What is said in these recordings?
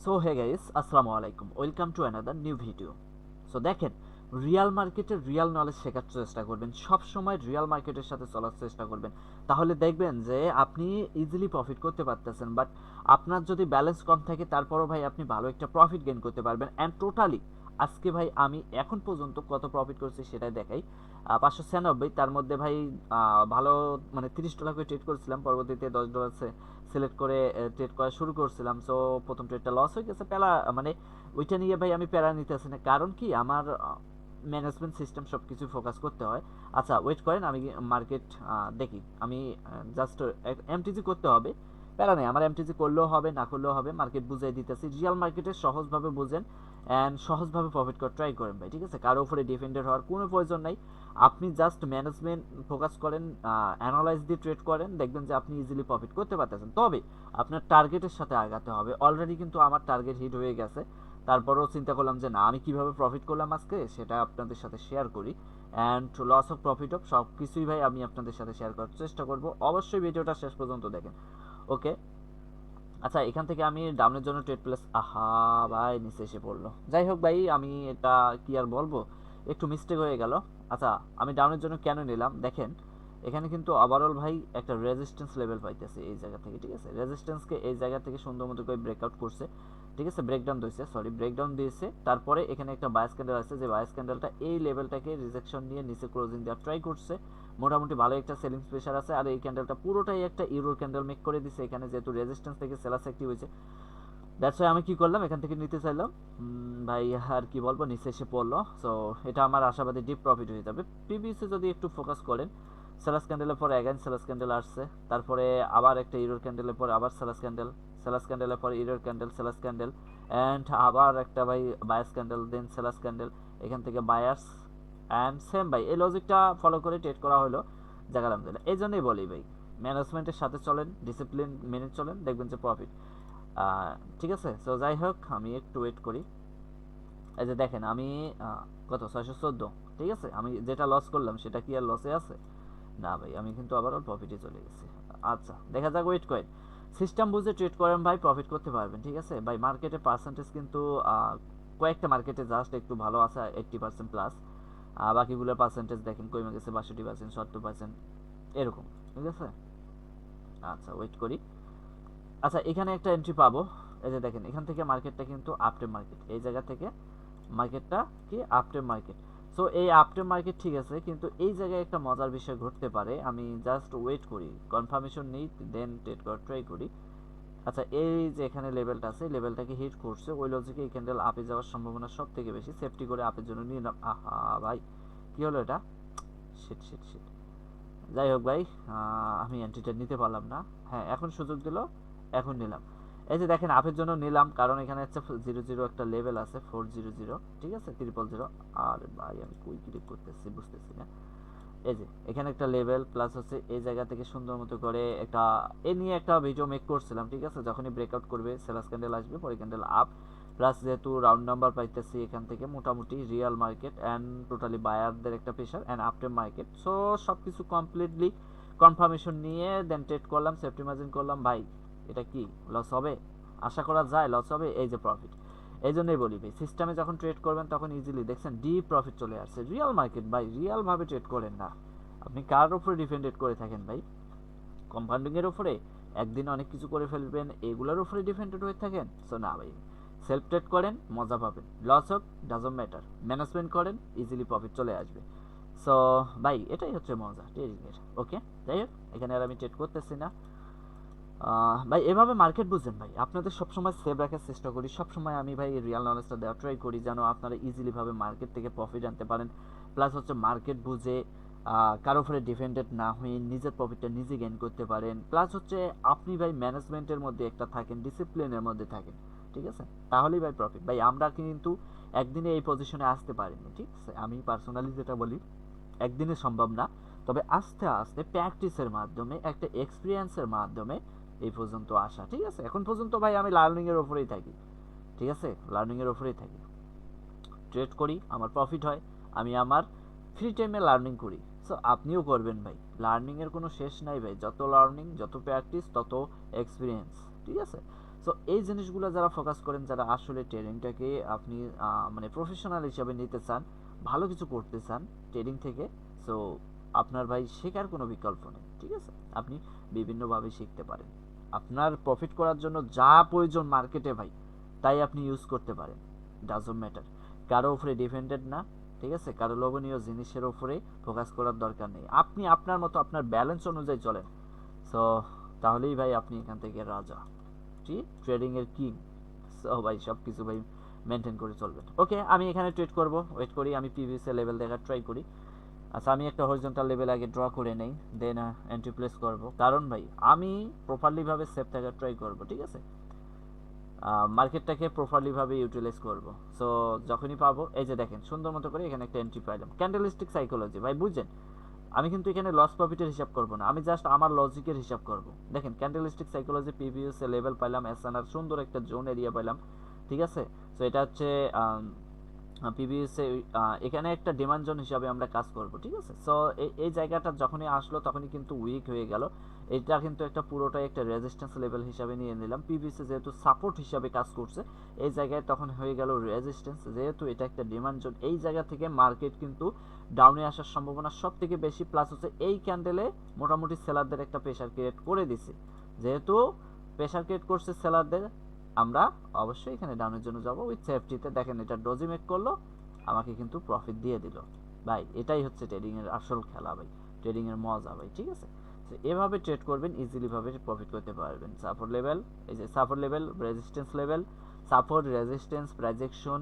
So hey guys, আসসালামু আলাইকুম, welcome to another new video. So দেখেন, রিয়াল মার্কেটের রিয়াল নলেজ শেখার চেষ্টা করবেন, সব সময় রিয়াল মার্কেটের সাথে চলার চেষ্টা করবেন। তাহলে দেখবেন যে আপনি ইজিলি প্রফিট করতে পারতেছেন। বাট আপনার যদি ব্যালেন্স কম থাকে, তারপরও ভাই আপনি ভালো একটা প্রফিট গেইন করতে পারবেন। অ্যান্ড টোটালি আজকে ভাই আমি এখন পর্যন্ত কত প্রফিট করছি সেটাই দেখাই। 596, তার মধ্যে ভাই ভালো মানে $30 করে ট্রেড করেছিলাম, পরবর্তীতে $10 সিলেক্ট করে ট্রেড করা শুরু করছিলাম। সো প্রথম ট্রেডটা লস হয়ে গেছে, প্যারা মানে ওইটা নিয়ে ভাই আমি প্যারা নিতেছি না, কারণ কি আমার ম্যানেজমেন্ট সিস্টেম সব কিছু ফোকাস করতে হয়। আচ্ছা ওয়েট করেন, আমি মার্কেট দেখি। আমি জাস্ট এমটিজি করতে হবে, প্যারা নেই, আমার এমটিজি করলেও হবে না করলেও হবে, মার্কেট বুঝাই দিতেছি। রিয়াল মার্কেটে সহজভাবে বুঝেন অ্যান্ড সহজভাবে প্রফিট করার ট্রাই করেন ভাই, ঠিক আছে? কারো উপরে ডিপেন্ডেড হওয়ার কোনো প্রয়োজন নাই। আপনি জাস্ট ম্যানেজমেন্ট ফোকাস করেন, অ্যানালাইজ দিয়ে ট্রেড করেন, দেখবেন যে আপনি ইজিলি প্রফিট করতে পারতেছেন। তবে আপনার টার্গেটের সাথে আগাতে হবে। অলরেডি কিন্তু আমার টার্গেট হিট হয়ে গেছে, তারপরেও চিন্তা করলাম যে না, আমি কিভাবে প্রফিট করলাম আজকে সেটা আপনাদের সাথে শেয়ার করি। And loss of profit of সব কিছুই ভাই আমি আপনাদের সাথে শেয়ার করার চেষ্টা করব। অবশ্যই ভিডিওটা শেষ পর্যন্ত দেখেন, ওকে? আচ্ছা, এখান থেকে আমি ডাউনের জন্য ট্রেড প্লেস, আহা ভাই নিচে এসে পড়লো। যাই হোক ভাই, আমি এটা কি আর বলবো, একটু মিস্টেক হয়ে গেল। আচ্ছা, আমি ডাউনের জন্য কেন নিলাম দেখেন, এখানে কিন্তু ওভারঅল ভাই একটা রেজিস্ট্যান্স লেভেল পাইতেছে এই জায়গা থেকে, ঠিক আছে? রেজিস্ট্যান্সকে এই জায়গা থেকে সুন্দর মতো করে ব্রেকআউট করছে, ঠিক আছে? ব্রেকডাউন দিয়েছে, সরি ব্রেকডাউন দিয়েছে। তারপরে এখানে একটা বায়াস ক্যান্ডেল আছে, যে বায়াস ক্যান্ডেলটা এই লেভেলটাকে রিজেকশন নিয়ে নিচে ক্লোজিং দেওয়ার ট্রাই করছে। মোটামুটি ভালো একটা সেলিং প্রেশার আছে। আর এই ক্যান্ডেলটা পুরোটাই একটা ইউরোর ক্যান্ডেল মেক করে দিছে এখানে, যেহেতু রেজিস্ট্যান্স থেকে সেলার্স অ্যাক্টিভ হয়েছে। দ্যাটস ওয়াই আমি কি করলাম, এখান থেকে নিতে চাইলাম। ভাই আর কি বলবো, নিচে এসে পড়লো। সো এটা আমার আশাবাদী ডিপ প্রফিট হয়ে যাবে। প্রিভিয়াসে যদি একটু ফোকাস করেন, সেলাস ক্যান্ডেলের পরে অ্যাগেন সেলাস ক্যান্ডেল আসছে, তারপরে আবার একটা ইউরোর ক্যান্ডেলের পরে আবার সেলাস ক্যান্ডেল, সেলাস ক্যান্ডেলের পরে ইউরোর ক্যান্ডেল, সেলাস ক্যান্ডেল, অ্যান্ড আবার একটা ভাই বায়াস ক্যান্ডেল, দেন সেলাস ক্যান্ডেল, এখান থেকে বায়ার্স। অ্যান্ড সেম ভাই এই লজিকটা ফলো করে ট্রেড করা হলো, জায়গা আলহামদুলিল্লাহ। এই জন্যই বলি ভাই, ম্যানেজমেন্টের সাথে চলেন, ডিসিপ্লিন মেনে চলেন, দেখবেন যে প্রফিট। ঠিক আছে? সো যাই হোক, আমি একটু ওয়েট করি। এই যে দেখেন আমি কত 614, ঠিক আছে? আমি যেটা লস করলাম সেটা কি আর লসে আছে? না ভাই, আমি কিন্তু আবার প্রফিটে চলে গেছি। আচ্ছা দেখা যাক, ওয়েট করেন। সিস্টেম বুঝে ট্রেড করেন ভাই, প্রফিট করতে পারবেন, ঠিক আছে ভাই? মার্কেটে পার্সেন্টেজ কিন্তু কয়েকটা মার্কেটে জাস্ট একটু ভালো আছে, 80% প্লাস। বাকিগুলোর পার্সেন্টেজ দেখেন কমে গেছে, 62%, 70%, এরকম, ঠিক আছে? আচ্ছা ওয়েট করি। আচ্ছা এখানে একটা এন্ট্রি পাবো। এই যে দেখেন, এখান থেকে মার্কেটটা কিন্তু আপট্রেন্ড মার্কেট, এই জায়গা থেকে মার্কেটটা কি আপট্রেন্ড মার্কেট। সো এই আপট্রেন্ড মার্কেট ঠিক আছে, কিন্তু এই জায়গায় একটা মজার বিষয় ঘটতে পারে। আমি জাস্ট ওয়েট করি, কনফার্মেশন নেই, দেন ট্রেড করার ট্রাই করি। আচ্ছা এই যে এখানে লেভেলটা আছে, লেভেলটাকে হিট করছে, ওই লজিকে এই ক্যান্ডেল আপে যাওয়ার সম্ভাবনা সব থেকে বেশি। সেফটি করে আপের জন্য নিয়ে নাম। আহা ভাই, কি হলো এটা? Shit shit shit. যাই হোক ভাই, আমি এন্ট্রিটা নিতে পারলাম না। হ্যাঁ এখন সুযোগ দিল, এখন নিলাম। এই যে দেখেন আপের জন্য নিলাম, কারণ এখানে হচ্ছে 00 একটা লেভেল আছে, 400, ঠিক আছে? 000। আর ভাই আমি কই ক্লিক করতেছি বুঝতেছি না। এই যে এখানে একটা লেভেল প্লাস হচ্ছে, এই জায়গা থেকে সুন্দর মতো করে একটা এ নিয়ে একটা ভিডিও মেক করছিলাম, ঠিক আছে? যখনই ব্রেকআউট করবে সেলাস ক্যান্ডেল আসবে, পরে ক্যান্ডেল আপ, প্লাস যেহেতু রাউন্ড নাম্বার পাইতেছি এখান থেকে, মোটামুটি রিয়াল মার্কেট অ্যান্ড টোটালি বায়ারদের একটা pressure and uptrend market. So সব কিছু কমপ্লিটলি কনফার্মেশন নিয়ে দেন ট্রেড করলাম, সেফটি মার্জিন করলাম। ভাই এটা কি লস হবে? আশা করা যায় লস হবে। এই যে প্রফিট। এই জন্যই বলি ভাই, সিস্টেমে যখন ট্রেড করবেন তখন ইজিলি দেখছেন ডিপ প্রফিট চলে আসছে। রিয়াল মার্কেট ভাই, রিয়াল ভাবে ট্রেড করেন না। আপনি কার উপরে ডিপেন্ডেড করে থাকেন ভাই? কম্পাউন্ডিং এর উপরে? একদিন অনেক কিছু করে ফেলবেন, এগুলোর উপরে ডিপেন্ডেড হয়ে থাকেন? সো না ভাই, সেলফ ট্রেড করেন, মজা পাবেন। লস হোক ডাজন্ট ম্যাটার, ম্যানেজমেন্ট করেন, ইজিলি প্রফিট চলে আসবে। সো ভাই এটাই হচ্ছে মজা ট্রেডিং এর, ওকে? যাই হোক, এখানে আর আমি ট্রেড করতেছি না। ভাই এভাবে মার্কেট বুঝেন ভাই, আপনাদের সবসময় সেভ রাখার চেষ্টা করি, সবসময় আমি ভাই রিয়াল নলেজটা দেওয়ার ট্রাই করি, যেন আপনারা ইজিলি ভাবে মার্কেট থেকে প্রফিট আনতে পারেন। প্লাস হচ্ছে মার্কেট বুঝে কারো উপরে ডিপেন্ডেন্ট না হয়ে নিজের প্রফিটটা নিজে গেইন করতে পারেন। প্লাস হচ্ছে আপনি ভাই ম্যানেজমেন্টের মধ্যে একটা থাকেন, ডিসিপ্লিনের মধ্যে থাকেন, ঠিক আছে? তাহলেই ভাই প্রফিট। ভাই আমরা কিন্তু একদিনে এই পজিশনে আসতে পারিনি, ঠিক আছে? আমি পার্সোনালি যেটা বলি, একদিনে সম্ভব না, তবে আস্তে আস্তে প্র্যাকটিসের মাধ্যমে, একটা এক্সপিরিয়েন্সের মাধ্যমে এই পর্যন্ত আসা, ঠিক আছে? এখন পর্যন্ত ভাই আমি লার্নিং এর উপরেই থাকি, ঠিক আছে? লার্নিং এর উপরেই থাকি, ট্রেড করি, আমার প্রফিট হয়, আমি আমার ফ্রি টাইমে লার্নিং করি। সো আপনিও করবেন ভাই, লার্নিং এর কোনো শেষ নাই ভাই, যত লার্নিং, যত প্র্যাকটিস, তত এক্সপিরিয়েন্স, ঠিক আছে? সো এই জিনিসগুলো যারা ফোকাস করেন, যারা আসলে ট্রেডিংটাকে আপনি মানে প্রফেশনাল হিসাবে নিতে চান, ভালো কিছু করতে চান ট্রেডিং থেকে, সো আপনার ভাই শেখার কোনো বিকল্প নেই, ঠিক আছে? আপনি বিভিন্নভাবে শিখতে পারেন, আপনার প্রফিট করার জন্য যা প্রয়োজন মার্কেটে ভাই তাই আপনি ইউজ করতে পারেন, ডাজন্ট ম্যাটার। কারো উপরে ডিপেন্ডেন্ট না, ঠিক আছে? কারো লোভনীয় জিনিসের উপরে ফোকাস করার দরকার নেই, আপনি আপনার মতো আপনার ব্যালেন্স অনুযায়ী চলেন, সো তাহলেই ভাই আপনি এখান থেকে রাজা, ঠিক, ট্রেডিং এর কিং। সো ভাই সব কিছু ভাই মেনটেন করে চলবেন। ওকে, আমি এখানে ট্রেড করব, ওয়েট করি, আমি পিভিসি লেভেল দেখার ট্রাই করি। আচ্ছা, আমি একটা হরিজন্টাল লেভেল আগে ড্র করে নেই, দেন এন্ট্রি প্লেস করব, কারণ ভাই আমি প্রপারলি ভাবে সেফ থাকার ট্রাই করব, ঠিক আছে? মার্কেটটাকে প্রপারলি ভাবে ইউটিলাইজ করব। সো যখনই পাবো, এই যে দেখেন সুন্দর মতো করে এখানে একটা এন্ট্রি পাইলাম। ক্যান্ডেলস্টিক সাইকোলজি ভাই বুঝছেন, আমি কিন্তু এখানে লস প্রফিটের হিসাব করব না, আমি জাস্ট আমার লজিকের হিসাব করব। দেখেন ক্যান্ডেলস্টিক সাইকোলজি পিভিএস এ লেভেল পাইলাম, এসএনআর সুন্দর একটা জোন এরিয়া পাইলাম, ঠিক আছে? সো এটা হচ্ছে পিভিএস এ এখানে একটা ডিমান্ড জোন হিসাবে আমরা কাজ করব, ঠিক আছে? সো এই জায়গাটা যখনই আসলো তখনই কিন্তু উইক হয়ে গেল, এটা কিন্তু একটা পুরোটাই একটা রেজিস্ট্যান্স লেভেল হিসাবে নিয়ে নিলাম। পিভিসি যেহেতু সাপোর্ট হিসাবে কাজ করছে, এই জায়গায় তখন হয়ে গেল রেজিস্ট্যান্স, যেহেতু এটা একটা ডিমান্ড জোন, এই জায়গা থেকে মার্কেট কিন্তু ডাউনে আসার সম্ভাবনা সব থেকে বেশি। প্লাস হচ্ছে এই ক্যান্ডেলে মোটামুটি সেলারদের একটা প্রেশার ক্রিয়েট করে দিছে, যেহেতু প্রেশার ক্রিয়েট করছে সেলারদের, আমরা অবশ্যই এখানে ডাউনের জন্য যাব উইথ সেফটিতে। দেখেন এটা ডজি মেক করলো, আমাকে কিন্তু প্রফিট দিয়ে দিল ভাই। এটাই হচ্ছে ট্রেডিং এর আসল খেলা ভাই, ট্রেডিং এর মজা ভাই, ঠিক আছে? তো এভাবে ট্রেড করবেন, ইজিলি ভাবে প্রফিট করতে পারবেন। সাপোর্ট লেভেল, এই যে support level, resistance level, support, resistance, price action,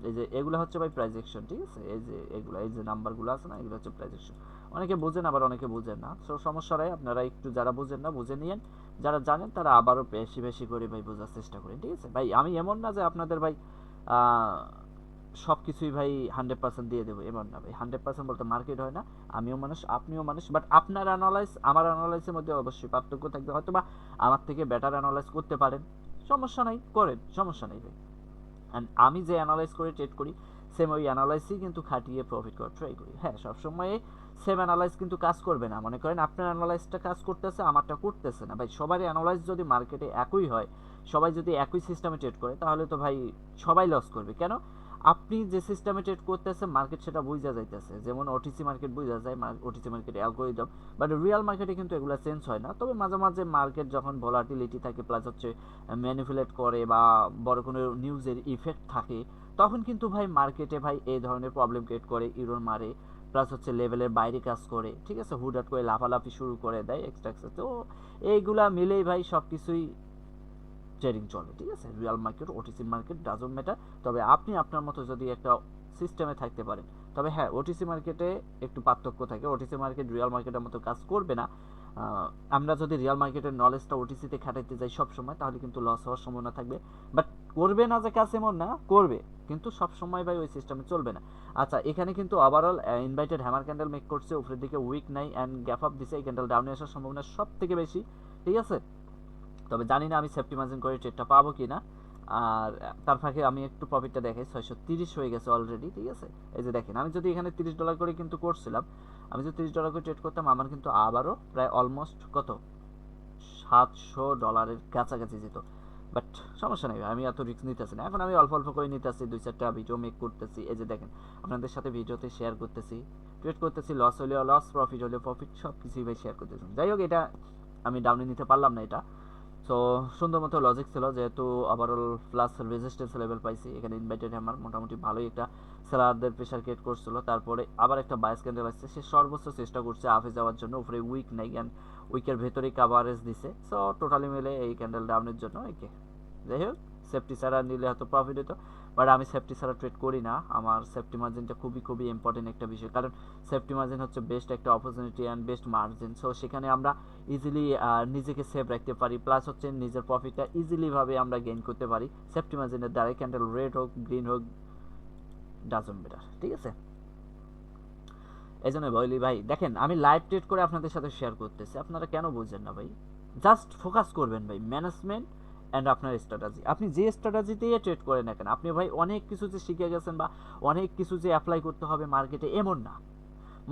এই যে এগুলো হচ্ছে ভাই প্রাইজেকশন, ঠিক আছে? এই যে এগুলো, এই যে নাম্বারগুলো আছে না, এগুলো হচ্ছে প্রাইজেকশন। অনেকে বুঝেন, আবার অনেকে বুঝেন না, সো সমস্যা নাই, আপনারা একটু যারা বুঝেন না বুঝে নিয়েন, যারা জানেন তারা আবারও বেশি বেশি করে ভাই বোঝার চেষ্টা করেন, ঠিক আছে? ভাই আমি এমন না যে আপনাদের ভাই সব কিছুই ভাই 100% দিয়ে দেবো, এমন না ভাই। 100% বলতে মার্কেট হয় না, আমিও মানুষ আপনিও মানুষ, বাট আপনার অ্যানালাইজ আমার অ্যানালাইজের মধ্যে অবশ্যই পার্থক্য থাকবে, হয়তো বা আমার থেকে বেটার অ্যানালাইজ করতে পারেন, সমস্যা নাই, করেন, সমস্যা নেই ভাই। অ্যান্ড আমি যে অ্যানালাইজ করে ট্রেড করি, সেম ওই অ্যানালাইসই কিন্তু খাটিয়ে প্রফিট করার ট্রাই করি। হ্যাঁ, সবসময় সেম অ্যানালাইজ কিন্তু কাজ করবে না, মনে করেন আপনার অ্যানালাইজটা কাজ করতেছে, আমারটা করতেছে না ভাই। সবারই অ্যানালাইজ যদি মার্কেটে একই হয়, সবাই যদি একই সিস্টেমে ট্রেড করে, তাহলে তো ভাই সবাই লস করবে। কেন? আপনি যে সিস্টেমে ট্রেড করতেছে মার্কেট সেটা বুঝা যাইতেছে, যেমন ওটিসি মার্কেট বুঝা যায়, OTC market algorithm, but real মার্কেটে কিন্তু এগুলো চেঞ্জ হয় না। তবে মাঝে মাঝে মার্কেট যখন ভলাটিলিটি থাকে, প্লাস হচ্ছে ম্যানিপুলেট করে বা বড় কোনো নিউজের ইফেক্ট থাকে, তখন কিন্তু ভাই মার্কেটে ভাই এই ধরনের প্রবলেম ক্রিয়েট করে, ইরোর মারে, প্লাস হচ্ছে লেভেলের বাইরে কাজ করে, ঠিক আছে? হুটহাট করে লাফালাফি শুরু করে দেয় এক্সট্রা এক্সট্রা। তো এইগুলা মিলেই ভাই সব কিছুই ট্রেডিং চলে, ঠিক আছে? Real market, OTC market, doesn't matter. তবে আপনি আপনার মতো যদি একটা সিস্টেমে থাকতে পারেন, তবে হ্যাঁ, ওটিসি মার্কেটে একটু পার্থক্য থাকে, ওটিসি মার্কেট রিয়াল মার্কেটের মতো কাজ করবে না। আমরা যদি রিয়াল মার্কেটের নলেজটা ওটিসিতে খাটাইতে যাই সব সময়, তাহলে কিন্তু লস হওয়ার সম্ভাবনা থাকবে। বাট করবে না যে কাজ এমন না, করবে, কিন্তু সব সময় ভাই ওই সিস্টেমে চলবে না। আচ্ছা, এখানে কিন্তু overall inverted hammer candle make করছে, উপরের দিকে উইক নাই অ্যান্ড গ্যাপ আপ দিছে, এই ক্যান্ডেল ডাউনে আসার সম্ভাবনা সব থেকে বেশি, ঠিক আছে? তবে জানি না আমি সেফটি মার্জিন করে ট্রেডটা পাবো কি না। আর তার ফাঁকে আমি একটু প্রফিটটা দেখাই, 630 হয়ে গেছে অলরেডি, ঠিক আছে? এই যে দেখেন, আমি যদি এখানে $30 করে কিন্তু করছিলাম, আমি যদি $30 করে ট্রেড করতাম, আমার কিন্তু আবারও প্রায় অলমোস্ট কত $700 কাছাকাছি যেত। বাট সমস্যা নেই, আমি এত রিস্ক নিতেছি না, এখন আমি অল্প অল্প করে নিতেছি, 2-4টা ভিডিও মেক করতেছি, এই যে দেখেন আপনাদের সাথে ভিডিওতে শেয়ার করতেছি, ট্রেড করতেছি, লস হলেও লস, প্রফিট হলেও প্রফিট, সব কিছুই ভাই শেয়ার করতেছি। যাই হোক, এটা আমি ডাউনে নিতে পারলাম না এটা। সো সুন্দর মতো লজিক ছিল, যেহেতু ওভারঅল প্লাস রেজিস্ট্যান্স লেভেল পাইছি, এখানে ইনভাইটেড হ্যামার মোটামুটি ভালোই একটা সেলারদের প্রেশার ক্রিয়েট করছিল। তারপরে আবার একটা বায়াস ক্যান্ডেল আসছে, সে সর্বোচ্চ চেষ্টা করছে আপে যাওয়ার জন্য, উপরে উইক নাই অ্যান্ড উইকের ভেতরেই কাভারেজ দিছে। সো টোটালি মিলে এই ক্যান্ডেল ডাউনের জন্য একে, যাই হোক, সেফটি ছাড়া নিলে হয়তো প্রফিট হতো, বাট আমি সেফটি ছাড়া ট্রেড করি না। আমার সেফটি মার্জিনটা খুবই খুবই ইম্পর্টেন্ট একটা বিষয়, কারণ সেফটি মার্জিন হচ্ছে বেস্ট একটা opportunity and best margin. So সেখানে আমরা ইজিলি নিজেকে সেভ রাখতে পারি, প্লাস হচ্ছে নিজের প্রফিটটা ইজিলি ভাবে আমরা গেইন করতে পারি সেফটি মার্জিনের দ্বারা। ক্যান্ডেল রেড হোক, গ্রিন হোক, ডাজন্ট ম্যাটার, ঠিক আছে? এই জন্য বলি ভাই, দেখেন আমি লাইভ ট্রেড করে আপনাদের সাথে শেয়ার করতেছি, আপনারা কেন বুঝছেন না ভাই? জাস্ট ফোকাস করবেন ভাই ম্যানেজমেন্ট অ্যান্ড আপনার স্ট্র্যাটেজি। আপনি যে স্ট্র্যাটেজি দিয়ে ট্রেড করেন না কেন, আপনি ভাই অনেক কিছু যে শিখে গেছেন বা অনেক কিছু যে অ্যাপ্লাই করতে হবে মার্কেটে, এমন না।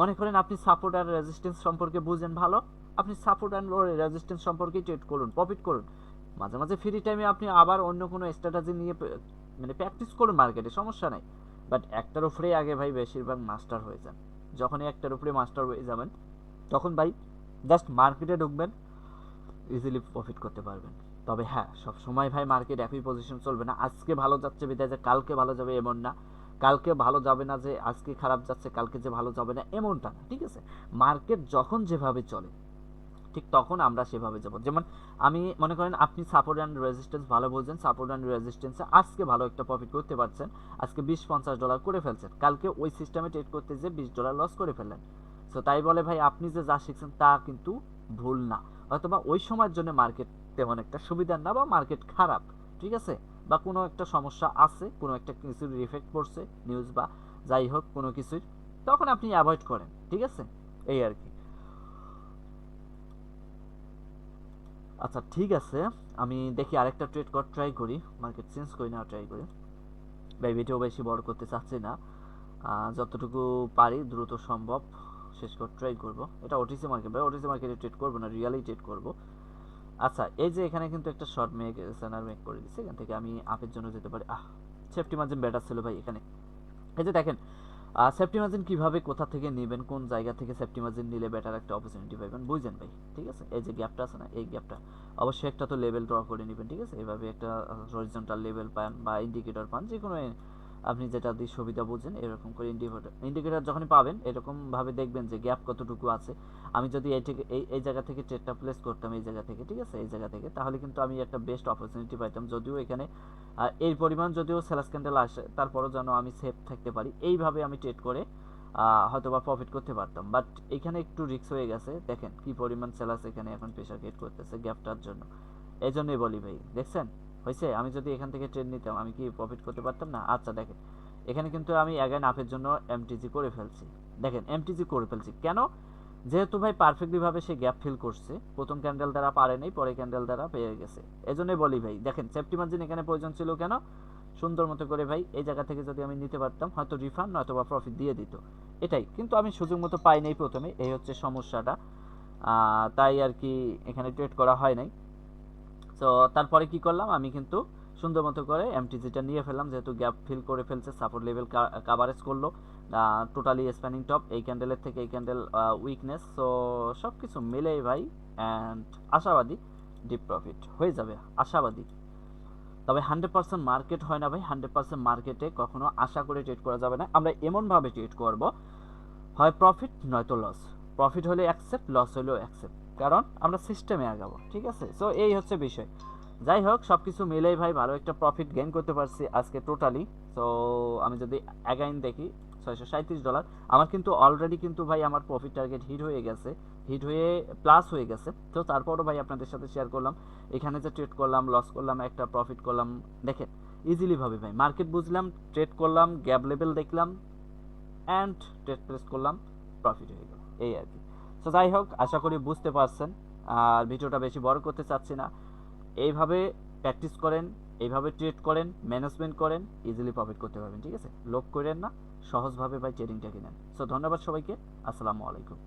মনে করেন আপনি সাপোর্ট আর রেজিস্ট্যান্স সম্পর্কে বুঝেন ভালো, আপনি সাপোর্ট অ্যান্ড রেজিস্ট্যান্স সম্পর্কে ট্রেড করুন, প্রফিট করুন। মাঝে মাঝে ফ্রি টাইমে আপনি আবার অন্য কোনো স্ট্র্যাটেজি নিয়ে মানে প্র্যাকটিস করুন মার্কেটে, সমস্যা নাই। বাট একটার উপরেই আগে ভাই বেশিরভাগ মাস্টার হয়ে যান। যখনই একটার উপরে মাস্টার হয়ে যাবেন তখন ভাই জাস্ট মার্কেটে ঢুকবেন, ইজিলি প্রফিট করতে পারবেন। তবে হ্যাঁ, সব সময় ভাই মার্কেট একই পজিশন চলবে না। আজকে ভালো যাচ্ছে বিধায় যে কালকে ভালো যাবে এমন না, কালকে ভালো যাবে না যে আজকে খারাপ যাচ্ছে কালকে যে ভালো যাবে না এমনটা না, ঠিক আছে? মার্কেট যখন যেভাবে চলে ঠিক তখন আমরা সেভাবে যাব। যেমন আমি মনে করেন আপনি সাপোর্ট অ্যান্ড রেজিস্ট্যান্স ভালো বলছেন, সাপোর্ট অ্যান্ড রেজিস্ট্যান্সে আজকে ভালো একটা প্রফিট করতে পারছেন, আজকে 20-50 ডলার করে ফেলছেন, কালকে ওই সিস্টেমে ট্রেড করতে যে $20 লস করে ফেললেন। সো তাই বলে ভাই আপনি যে যা শিখছেন তা কিন্তু ভুল না, অথবা ওই সময়ের জন্য মার্কেট তেমন একটা সুবিধার না বা মার্কেট খারাপ, ঠিক আছে, বা কোনো একটা সমস্যা আছে, কোনো একটা কিছুর ইফেক্ট পড়ছে নিউজ বা যাই হোক কোনো কিছুর, তখন আপনি অ্যাভয়েড করেন, ঠিক আছে, এই আর কি। আচ্ছা ঠিক আছে, আমি দেখি আরেকটা ট্রেড কর ট্রাই করি, মার্কেট চেঞ্জ করি না ট্রাই করি। ভাই ভিডিও বেশি বড় করতে চাচ্ছি না, যতটুকু পারি দ্রুত সম্ভব শেষ করে ট্রাই করব। এটা ওটিসি মার্কেট ভাই, ওটিসি মার্কেটে ট্রেড করবো না, রিয়ালি ট্রেড করব। আচ্ছা এই যে এখানে কিন্তু একটা শর্ট মেক সেনার মেক করে দিচ্ছে, এখান থেকে আমি আপের জন্য যেতে পারি। সেফটি মার্জিন বেটার ছিল ভাই এখানে। এই যে দেখেন সেফটি মার্জিন কিভাবে কোথা থেকে নেবেন, কোন জায়গা থেকে সেফটি মার্জিন নিলে বেটার একটা অপরচুনিটি পাবেন বুঝছেন ভাই, ঠিক আছে? এই যে গ্যাপটা আছে না, এই গ্যাপটা অবশ্যই একটা তো লেভেল ড্র করে নেবেন, ঠিক আছে? এভাবে একটা হরিজন্টাল লেভেল পান বা ইন্ডিকেটর পান, যে কোনো আপনি যেটা দিয়ে সুবিধা বুঝেন এরকম করে ইন্ডিকেটর যখনই পাবেন এরকম ভাবে দেখবেন যে গ্যাপ কতটুকু আছে। আমি যদি এই থেকে এই জায়গা থেকে ট্রেডটা প্লেস করতাম এই জায়গা থেকে, ঠিক আছে, এই জায়গা থেকে, তাহলে কিন্তু আমি একটা বেস্ট অপরচুনিটি পাইতাম। যদিও এখানে এই পরিমাণ যদিও সেলাস ক্যান্ডেল আসে তারপরও যেন আমি সেফ থাকতে পারি, এইভাবে আমি ট্রেড করে হয়তো বা প্রফিট করতে পারতাম। বাট এখানে একটু রিস্ক হয়ে গেছে, দেখেন কি পরিমাণ সেলাস এখানে এখন প্রেশার ক্রিয়েট করতেছে গ্যাপটার জন্য। এই জন্যই বলি ভাই, দেখছেন হয়েছে, আমি যদি এখান থেকে ট্রেড নিতাম আমি কি প্রফিট করতে পারতাম না? আচ্ছা দেখেন এখানে কিন্তু আমি অ্যাগাইন আপের জন্য এমটিজি করে ফেলছি, দেখেন এমটিজি করে ফেলছি কেন? যেহেতু ভাই পারফেক্টলি ভাবে সে গ্যাপ ফিল করছে, প্রথম ক্যান্ডেল দ্বারা পারে নাই, পরে ক্যান্ডেল দ্বারা পেয়ে গেছে। এজন্যই বলি ভাই দেখেন সেফটি মার্জিন এখানে প্রয়োজন ছিল কেন? সুন্দর মতো করে ভাই এই জায়গা থেকে যদি আমি নিতে পারতাম হয়তো রিফান্ড নয়তো বা প্রফিট দিয়ে দিত, এটাই। কিন্তু আমি সুযোগ মতো পাই নাই প্রথমে, এই হচ্ছে সমস্যাটা। তাই আর কি এখানে ট্রেড করা হয় নাই। তো তারপরে কি করলাম, আমি কিন্তু সুন্দর মতো করে এমটিজিটা নিয়ে ফেললাম, যেহেতু গ্যাপ ফিল করে ফেলছে, সাপোর্ট লেভেল কাভারেজ করলো, টোটালি স্প্যানিং টপ, এই ক্যান্ডেলের থেকে এই ক্যান্ডেল উইকনেস, সো সব কিছু মিলেই ভাই অ্যান্ড আশাবাদী ডিপ প্রফিট হয়ে যাবে, আশাবাদী। তবে 100% মার্কেট হয় না ভাই, 100% মার্কেটে কখনো আশা করে ট্রেড করা যাবে না। আমরা এমনভাবে ট্রেড করব, হয় প্রফিট নয়তো লস, প্রফিট হলে অ্যাকসেপ্ট, লস হলেও অ্যাকসেপ্ট, কারণ আমরা সিস্টেমে আগাবো, ঠিক আছে? সো এই হচ্ছে বিষয়। যাই হোক সব কিছু মিলেই ভাই ভালো একটা প্রফিট গেইন করতে পারছি আজকে টোটালি। সো আমি যদি অ্যাগাইন দেখি $637, আমার কিন্তু অলরেডি কিন্তু ভাই আমার প্রফিট টার্গেট হিট হয়ে গেছে, হিট হয়ে প্লাস হয়ে গেছে। তো তারপরও ভাই আপনাদের সাথে শেয়ার করলাম, এখানে যে ট্রেড করলাম, লস করলাম, একটা প্রফিট করলাম, দেখেন ইজিলি ভাবে ভাই মার্কেট বুঝলাম, ট্রেড করলাম, গ্যাপ লেভেল দেখলাম অ্যান্ড ট্রেড প্রেস করলাম, প্রফিট হয়ে গেল, এই আর কি। সো যাই হোক আশা করি বুঝতে পারছেন, আর ভিডিওটা বেশি বড় করতে চাচ্ছি না। এইভাবে প্র্যাকটিস করেন, এইভাবে ট্রেড করেন, ম্যানেজমেন্ট করেন, ইজিলি প্রফিট করতে পারবেন, ঠিক আছে? লোভ করেন না, সহজভাবে ভাই ট্রেডিংটা কিনেন। সো ধন্যবাদ সবাইকে, আসসালামু আলাইকুম।